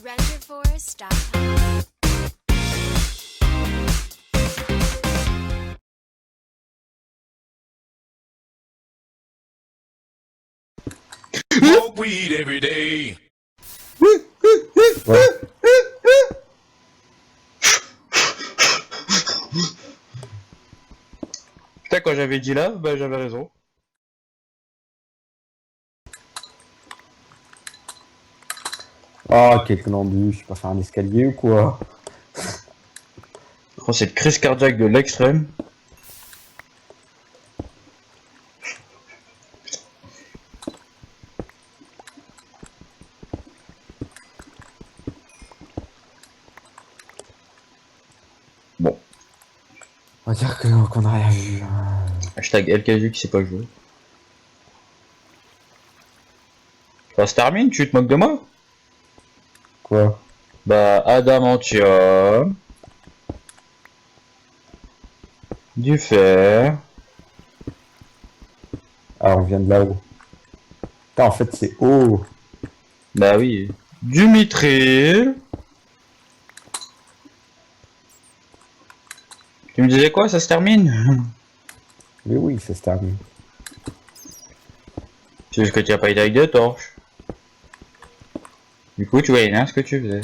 RenderForest.com. Smoke weed every day. Ouais. Putain, quand j'avais dit là, bah j'avais raison. Ah, quel glandu, je sais pas faire un escalier ou quoi? Oh, cette crise cardiaque de l'extrême. Bon, On va dire qu'on a rien vu. hashtag LKG qui sait pas jouer. Ça se termine, tu te moques de moi? Quoi? Bah, adamantium. Du fer. Ah, on vient de là-haut. Putain, en fait, c'est haut. Bah oui. Du mithril. Tu me disais quoi, ça se termine? Mais oui, ça se termine. C'est juste que tu as pas été avec de torches. Du coup, tu voyais bien ce que tu faisais.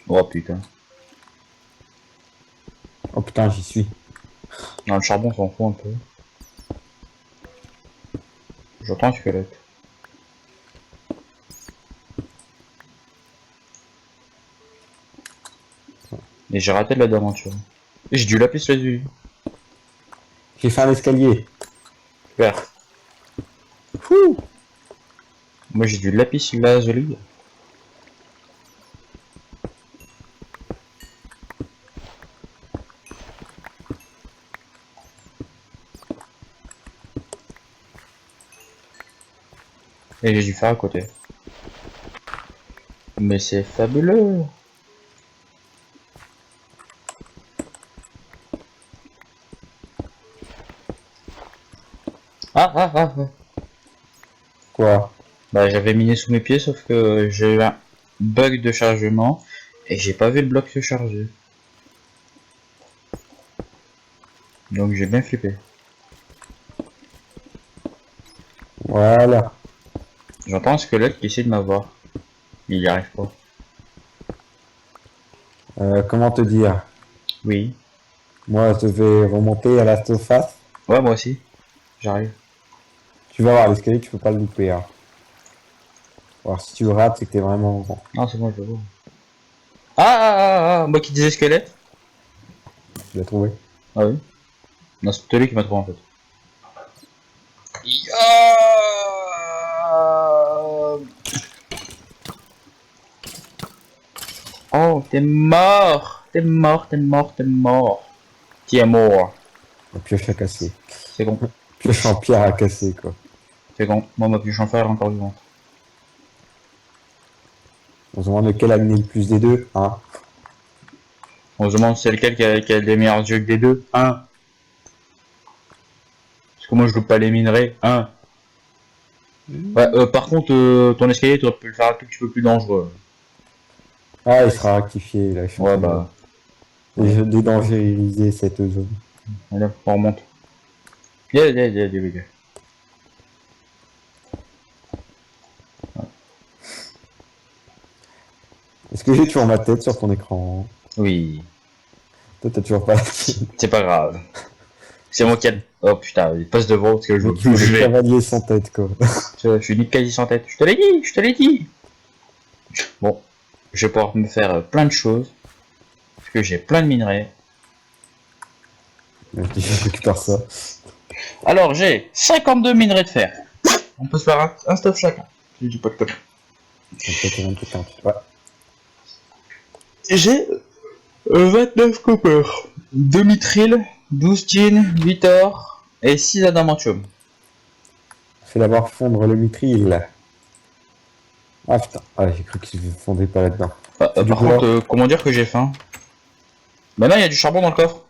Oh putain. Oh putain, j'y suis. Non, le charbon s'en fout un peu. J'entends un squelette. Et j'ai raté de la d'aventure. Et j'ai du lapis lazuli. J'ai fait un escalier. Super. Fouh! Moi j'ai du lapis lazuli. Et j'ai du fer à côté. Mais c'est fabuleux. Ah. Quoi? Bah j'avais miné sous mes pieds sauf que j'ai eu un bug de chargement et j'ai pas vu le bloc se charger. Donc j'ai bien flippé. Voilà. J'entends un squelette qui essaie de m'avoir. Il y arrive pas. Comment te dire? Oui. Moi, je vais remonter à la surface. Ouais moi aussi. J'arrive. Tu vas voir, l'escalier, tu peux pas le louper. Hein. Alors, si tu le rates, c'est que t'es vraiment grand. Non c'est bon je le vois. Ah. Moi qui disais squelette. Tu l'as trouvé. Ah oui. Non c'est lui qui m'a trouvé en fait. Oh, t'es mort. Qui est mort. La pioche à casser. C'est con. Pioche en pierre à casser, quoi. C'est con. Moi, ma pioche en fer est encore vivante. On se demande lequel a miné le plus des deux, hein. On se demande c'est lequel qui a des meilleurs yeux que des deux. Un. Parce que moi, je loupe pas les minerais. Un. Ouais, par contre, ton escalier, tu aurais pu le faire un tout petit peu plus dangereux. Ah, il sera rectifié, là, je suis en Ouais, train de bah. voir. Et je dédangériser cette zone. Allez, on remonte. Yeah. Est-ce que j'ai toujours ma tête sur ton écran? Oui. Toi, t'as toujours pas la tienne. C'est pas grave. C'est moi qui a... Oh putain, il passe devant parce que je vois où je Le vais. cavalier sans tête, quoi. Je suis ni quasi sans tête. Je te l'ai dit. Bon, je vais pouvoir me faire plein de choses. Parce que j'ai plein de minerais. Je récupère ça. Alors, j'ai 52 minerais de fer. On peut se faire un stuff chacun. Je dis pas de conneries. Ouais. J'ai 29 copper, 2 mithril, 12 tin, 8 or et 6 adamantium. Fais d'abord fondre le mithril. Ah putain, ah, j'ai cru qu'il se fondait pas là-dedans. Par contre, comment dire que j'ai faim? Bah non, il y a du charbon dans le coffre.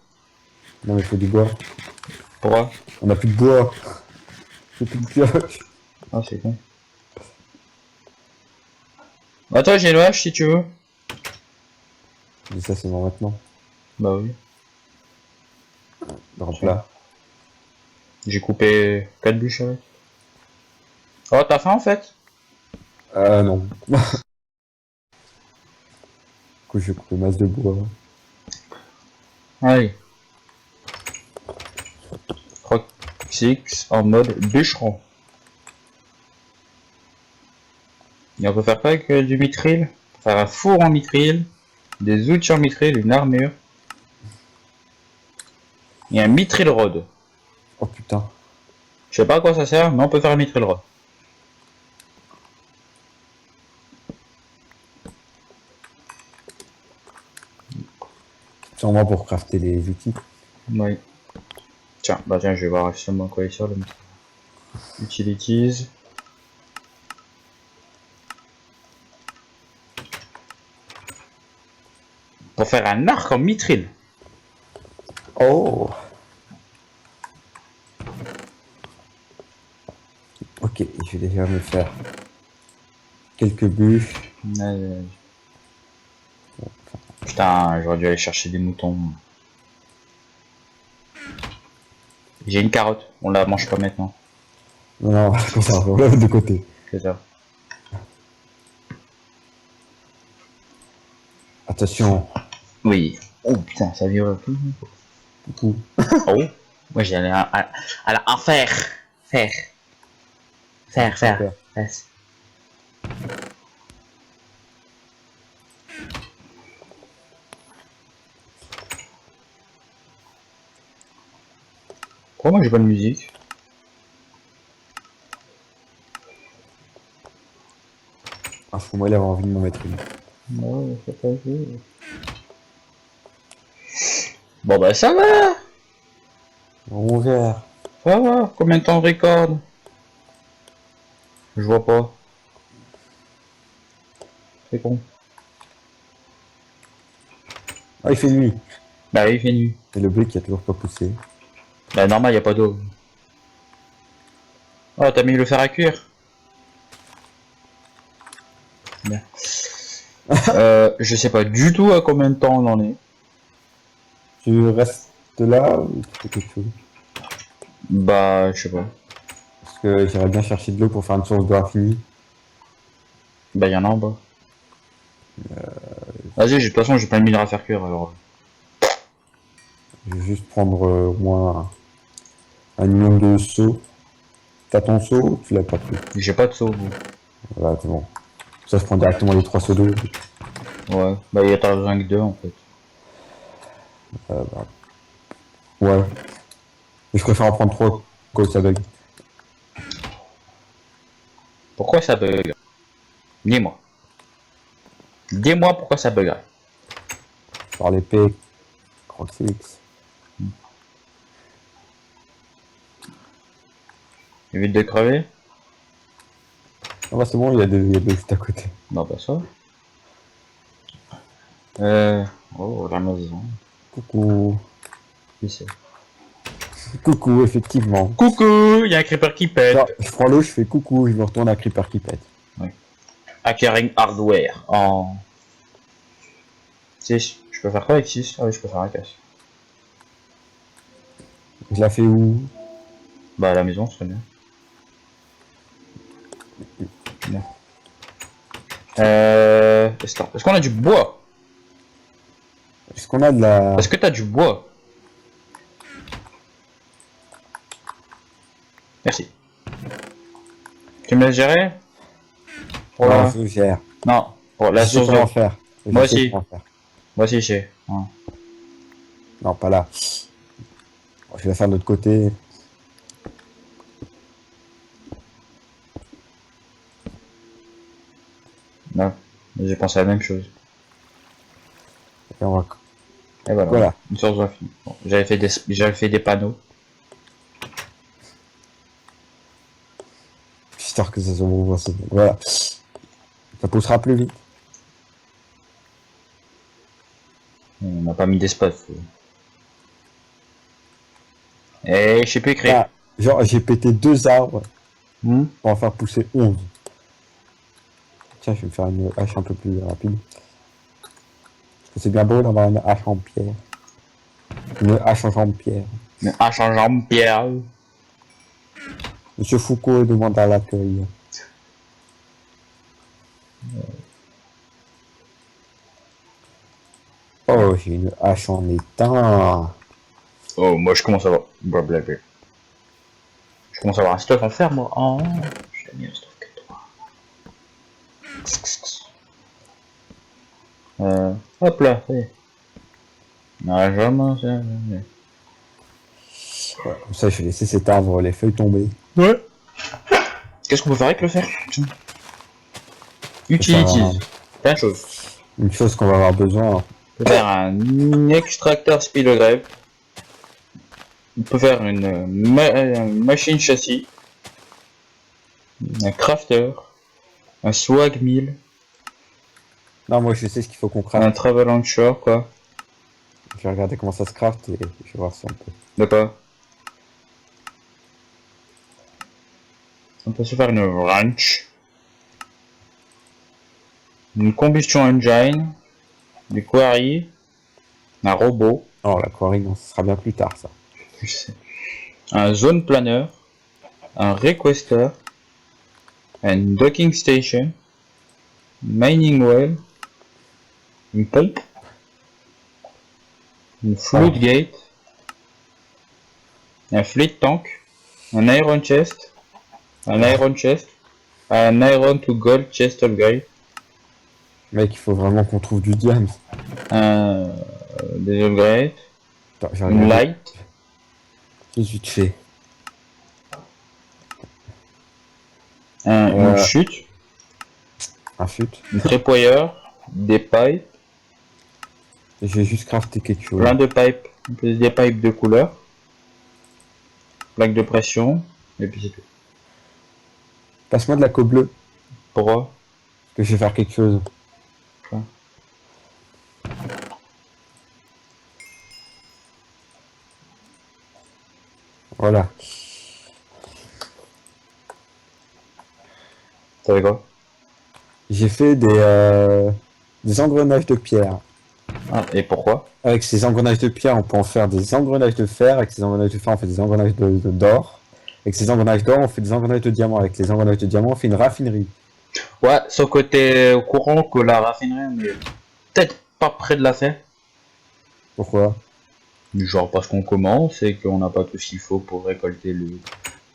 Non mais faut du bois. Pourquoi? On a plus de bois. J'ai plus de pioche. Ah, c'est con. Bah toi j'ai le hache si tu veux. Mais ça, c'est bon maintenant. Bah oui. Dans le plat. J'ai coupé 4 bûches avec. Oh t'as faim en fait? Non. Du coup, je vais couper masse de bois. Allez. Six en mode bûcheron. Et on peut faire quoi avec du mithril? On peut faire un four en mithril, des outils en mithril, une armure. Et un mithril rod. Oh putain. Je sais pas à quoi ça sert, mais on peut faire un mithril rod. C'est en moi pour crafter les outils. Oui. Tiens, bah tiens, je vais voir justement quoi il sort le mithril. Utilities. Pour faire un arc en mithril. Oh. Ok, je vais déjà me faire quelques bûches. Putain, j'aurais dû aller chercher des moutons. J'ai une carotte, on la mange pas maintenant. Non, non, comme ça, on va la mettre de côté. C'est ça. Attention. Oui. Oh putain, ça vire tout. Coucou. Oh. Moi j'ai allé à la enfer. Faire. Super. Yes. Pourquoi moi j'ai pas de musique? Ah, faut moi, il avait envie de m'en mettre une. Non, c'est pas vu. Bon bah ça va. On verra. Ça va. Combien de temps on record? Je vois pas. C'est con. Ah, il fait nuit. Bah oui, il fait nuit. Et le blé qui a toujours pas poussé. Bah normal, y a pas d'eau. Oh, t'as mis le fer à cuire. Bien. Je sais pas du tout à combien de temps on en est. Tu restes là ou tu fais quelque chose? Bah, je sais pas. Parce que j'irais bien chercher de l'eau pour faire une source d'eau infinie. Bah, y en a en bas. Vas-y, de toute façon, j'ai plein de minéraux à faire cuire alors. Je vais juste prendre au moins un minimum de seau. T'as ton seau ou tu l'as pas pris? J'ai pas de seau, vous. Voilà, c'est bon. Ça, je prends directement les 3 seaux d'eau. Ouais. Bah, y a pas besoin que deux en fait. Bah, ouais. Mais je préfère en prendre 3 quand ça bug. Pourquoi ça bug? Dis-moi. Dis-moi pourquoi ça buggerait. Par l'épée. Croxix. Évite de crever. Ah bah c'est bon, il y a deux juste à côté. Non, bah ça. Oh, la maison. Coucou. Qui c'est? Coucou, effectivement. Coucou, y a un creeper qui pète. Genre, je prends l'eau, je fais coucou, je me retourne à Creeper qui pète. Hackering hardware en 6. Je peux faire quoi avec 6? Ah oui, je peux faire un casse. Je la fais où? Bah, à la maison, c'est bien. Bien. Est-ce qu'on a du bois? Est-ce qu'on a de la... Est-ce que t'as du bois? Merci. Tu me laisses gérer? Pour Non, la... je gère. Non, pour la Je sais source comment de... faire. Je Moi sais aussi. comment faire. Moi aussi, je sais. Ouais. Non, pas là. Je vais la faire de l'autre côté. Non, j'ai pensé à la même chose. Et on va... Et voilà. Voilà. Une source d'infini. Bon, j'avais fait des panneaux. Histoire que ça soit bon. Voilà. Ça poussera plus vite. On n'a pas mis d'espace. Et je sais plus écrire. Ah, genre, j'ai pété 2 arbres Hmm. pour en faire pousser 11. Tiens, je vais me faire une hache un peu plus rapide. Parce que c'est bien beau d'avoir une hache en pierre. Une hache en pierre. Mais un changeant de pierre. Monsieur Foucault demande à l'accueil. Oh, j'ai une hache en étain. Oh, moi je commence à avoir. Blablabla. Je commence à avoir un stuff à faire, moi. Oh, j'ai mis un stuff que toi. Hop là, ça y est. Non, jamais, jamais. Ouais, comme ça, je vais laisser cet arbre, les feuilles tomber. Ouais. Qu'est-ce qu'on peut faire avec le fer? Ça sert à Utilities. Plein de choses. une chose qu'on va avoir besoin. On peut faire un extracteur spilograve. On peut faire une machine châssis. Un crafter. Un swag mill. Non, moi, je sais ce qu'il faut qu'on Un craft. travel onshore, quoi. Je vais regarder comment ça se craft et je vais voir si on peut. D'accord. On peut se faire une ranch. Une combustion engine. Des quarry. Un robot. Oh, la quarry, non, ce sera bien plus tard, ça. Je sais. Un zone planner. Un requester. Un docking station. Mining well. Une pipe. Une flood gate. Un fleet tank. Un iron chest. Un iron chest. Un iron to gold chest upgrade. Mec, il faut vraiment qu'on trouve du diamant. Des upgrades. Attends, j'ai Une regardé. light. Qu'est-ce que tu fais? Une chute. Un chute. Une tripwire. Des pipes. Et je vais juste crafter quelque chose. Plein de pipes. Des pipes de couleur. Plaque de pression. Et puis c'est tout. Passe-moi de la co bleue, Pourquoi? que je vais faire quelque chose. Quoi? Voilà. T'avais quoi? J'ai fait des engrenages de pierre. Ah, et pourquoi? Avec ces engrenages de pierre, on peut en faire des engrenages de fer. Avec ces engrenages de fer, on fait des engrenages d'or. Avec ces engrenages d'or, on fait des engrenages de diamant. Avec les engrenages de diamant, on fait une raffinerie. Ouais, sauf que t'es au courant que la raffinerie, on est peut-être pas près de la faire. Pourquoi? Genre parce qu'on commence et qu'on n'a pas tout ce qu'il faut pour récolter le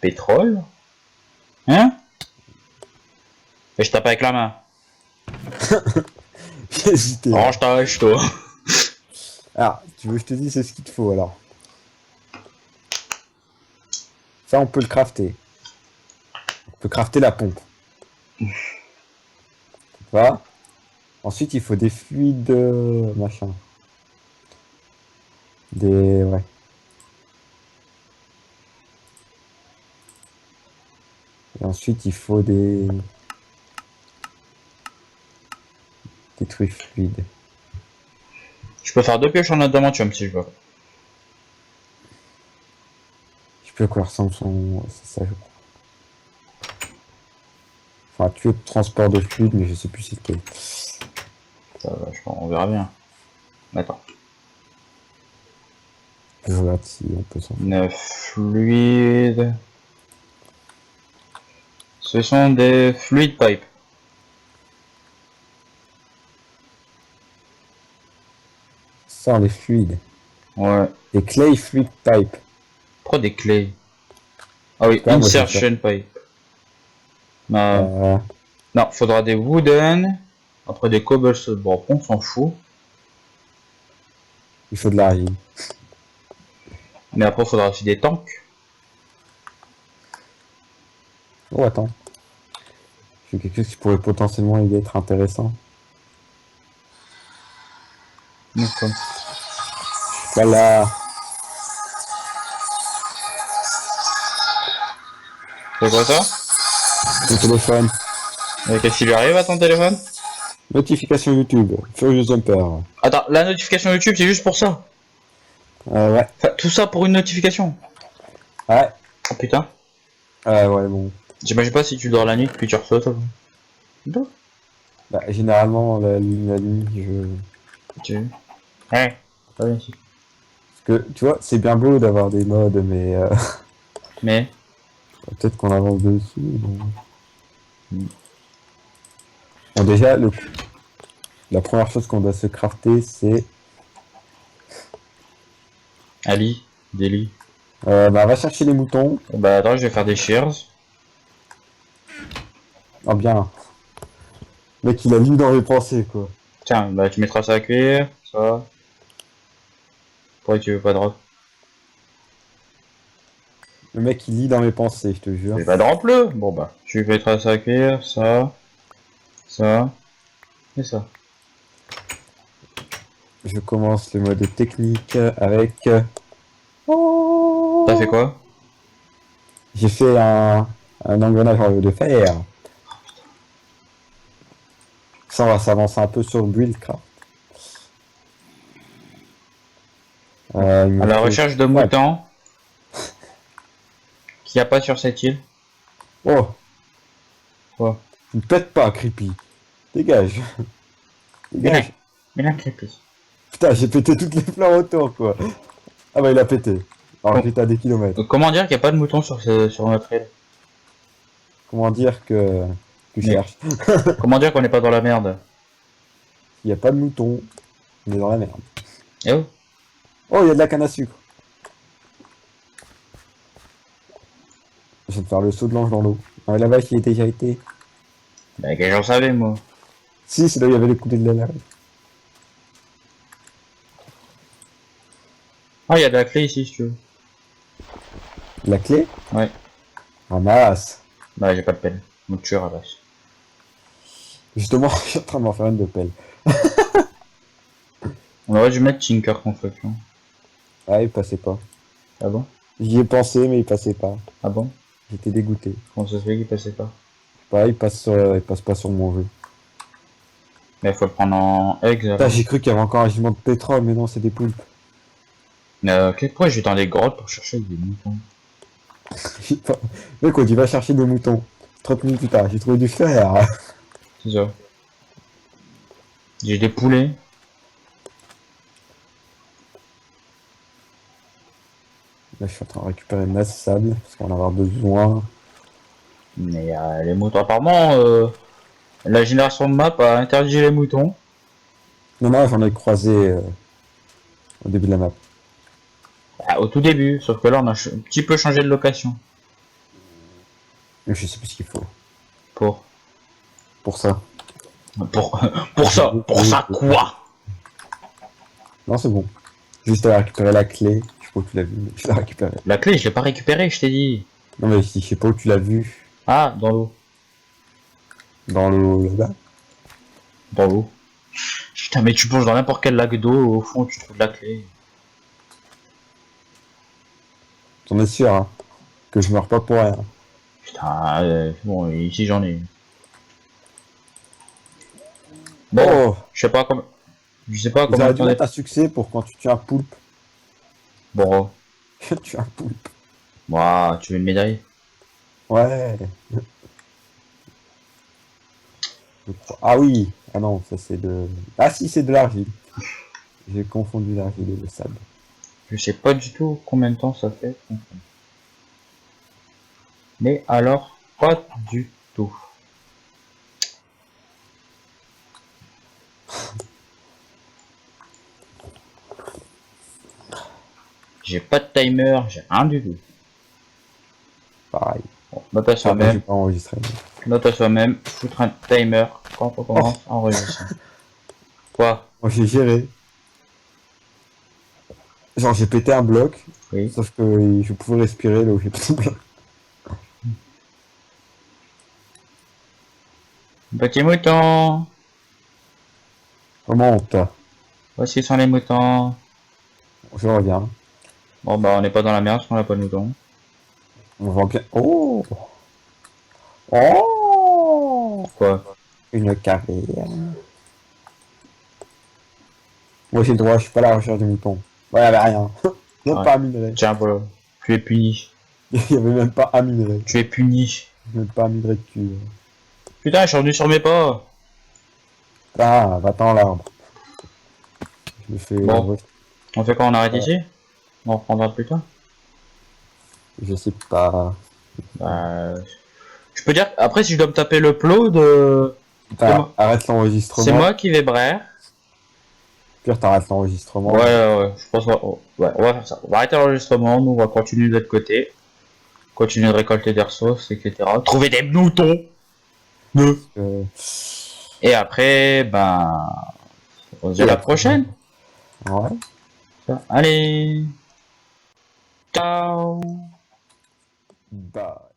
pétrole. Hein? Et je tape avec la main. J'ai hésité. Range ta hache, toi. Ah, tu veux que je te dise c'est ce qu'il te faut alors. Ça, on peut le crafter. On peut crafter la pompe. Voilà. Ensuite, il faut des fluides, machin. Ouais. Et ensuite, il faut des trucs fluides. Je peux faire 2 pioches en adamantium si je veux. Je sais plus à quoi ressemble son... C'est ça, je crois. Enfin, tuyau de transport de fluide, mais je sais plus c'est lequel. Ça va, on verra bien. Attends. Je regarde si on peut s'en faire. Une fluide. Ce sont des fluid pipes. Ça, les fluides. Ouais. Des clay fluid pipe. Pourquoi des clés? Ah oui, Là, moi, je vais insertion pipe. Euh, Non, faudra des wooden. Après des cobblestone. Bon, on s'en fout. il faut de l'argile. Mais après, faudra aussi des tanks. Oh, attends. J'ai quelque chose qui pourrait potentiellement être intéressant. D'accord. Voilà. C'est quoi ça? Mon téléphone. Et qu'est-ce qui lui arrive à ton téléphone? Notification YouTube. Furious Jumper. Attends, la notification YouTube, c'est juste pour ça. Ouais. Enfin, tout ça pour une notification. Ouais. Oh putain. Ouais, bon. J'imagine pas si tu dors la nuit puis tu reçois ça. Non. Bah, généralement, la nuit, Tu... Ouais, pas bien ici. Parce que, tu vois, c'est bien beau d'avoir des modes, mais Mais... peut-être qu'on avance dessus. Bon, Hmm. Bon, déjà, la première chose qu'on doit se crafter, c'est... Ali, Deli. Bah, va chercher les moutons. Bah attends, je vais faire des shears. Ah bien, mec, il a lu dans mes pensées, quoi. Tiens, bah tu mettras ça à cuire, ça. Pourquoi tu veux pas drop? Le mec, il lit dans mes pensées, je te Tu jure. veux pas drop-le? Bon bah, tu mettras ça à cuire, ça, et ça. Je commence le mode technique avec... T'as fait quoi? J'ai fait un engrenage de fer. Ça, on va s'avancer un peu sur Buildcraft. Il À me la faut... recherche de Ouais. moutons qu'il n'y a pas sur cette île. Oh, Quoi? ne pète pas, Creepy. Dégage. Vilain, Dégage. vilain creepy. Putain, j'ai pété toutes les fleurs autour, quoi. Ah bah, il a pété. Alors, j'étais à des kilomètres. Comment dire qu'il n'y a pas de moutons sur, sur notre île? Comment dire que tu Mais cherches? comment dire qu'on n'est pas dans la merde? Il n'y a pas de mouton. On est dans la merde. Eh oh? Oh, il y a de la canne à sucre. Je vais te faire le saut de l'ange dans l'eau. Ah, la vache, il a déjà été. Bah que j'en savais moi. Si, c'est là où il y avait les coulées de la lave. Ah, il y a de la clé ici si tu veux. La clé? Ouais. Ramasse. Bah j'ai pas de pelle. Donc tu ramasses. Justement, je suis en train de m'en faire une de pelle. On aurait dû mettre Tinker Construction. Ah, il passait pas. Ah bon? J'y ai pensé, mais il passait pas. Ah bon? J'étais dégoûté. Comment ça se fait qu'il passait pas? Pareil, il passe pas sur mon jeu. Mais il faut le prendre en eggs Putain, alors. j'ai cru qu'il y avait encore un gisement de pétrole, mais non, c'est des poulpes. Pourquoi je vais dans les grottes pour chercher des moutons? J'ai pas- Mec, on dit va chercher des moutons. 30 minutes plus tard, j'ai trouvé du fer. C'est ça. J'ai des poulets. Là, je suis en train de récupérer une masse de sable, parce qu'on va en avoir besoin. Mais les moutons, apparemment, la génération de map a interdit les moutons. Non, non, j'en ai croisé au début de la map. Ah, au tout début, sauf que là on a un petit peu changé de location. Mais je sais plus ce qu'il faut. Pour. Pour ça. Pour, pour ça quoi? Non, c'est bon. Juste à récupérer la clé. Je sais pas où tu l'as vu, mais je l'ai récupérée. La clé, je l'ai pas récupérée, je t'ai dit. Non, mais je sais pas où tu l'as vu. Ah, dans l'eau. Dans l'eau là-bas. Dans l'eau. Putain, mais tu plonges dans n'importe quel lac d'eau, au fond tu trouves la clé. J'en es sûr, hein. Que je meurs pas pour rien. Putain, bon, ici j'en ai. Bon, Oh! je sais pas comment. Je sais pas Ils comment auraient dû on est. mettre un succès pour quand tu tues un poulpe. Bon, Tu un poulpe. moi, tu veux une médaille? Ouais. Je crois. Ah oui. Ah non, ça c'est de... Ah si, c'est de l'argile. J'ai confondu l'argile et le sable. Je sais pas du tout combien de temps ça fait. Mais alors, pas du tout. J'ai pas de timer, j'ai rien du tout. Pareil. Bon, note à Enfin, j'ai soi-même, pas enregistré. note à soi-même, foutre un timer quand on commence à enregistrer. Quoi? Moi j'ai géré. Genre j'ai pété un bloc, Oui. sauf que je pouvais respirer là où j'ai pété le bloc. Petit mouton! Comment on t'a? Voici sont les moutons. Je reviens. Bon bah on n'est pas dans la merde parce qu'on n'a pas de moutons. On voit bien. Oh! Oh! Quoi? Une carrière. Moi j'ai le droit, je suis pas à la recherche de moutons. Ouais, y'avait rien. Même Ouais. pas un minerai. Tiens voilà. Tu es puni. Il y avait même pas un minerai. Tu es puni. Même pas un minerai de cul. Putain, je suis revenu sur mes pas. Ah, va-t'en l'arbre. Je me fais... Bon, on fait quoi, on arrête Ouais. ici? On reprendra plus tard? Je sais pas. Bah, je peux dire, après, si je dois me taper le plot de... C'est moi, Arrête c'est l'enregistrement. moi qui vais brère. Pire, t'arrêtes Ouais, l'enregistrement. ouais, ouais, je pense ouais, on va faire ça. On va arrêter l'enregistrement, nous on va continuer de l'autre côté. Continuer de récolter des ressources, etc. Trouver des moutons. Euh, Et après, ben, on se dit à Et la après, prochaine. ouais. Allez, ciao. Bah.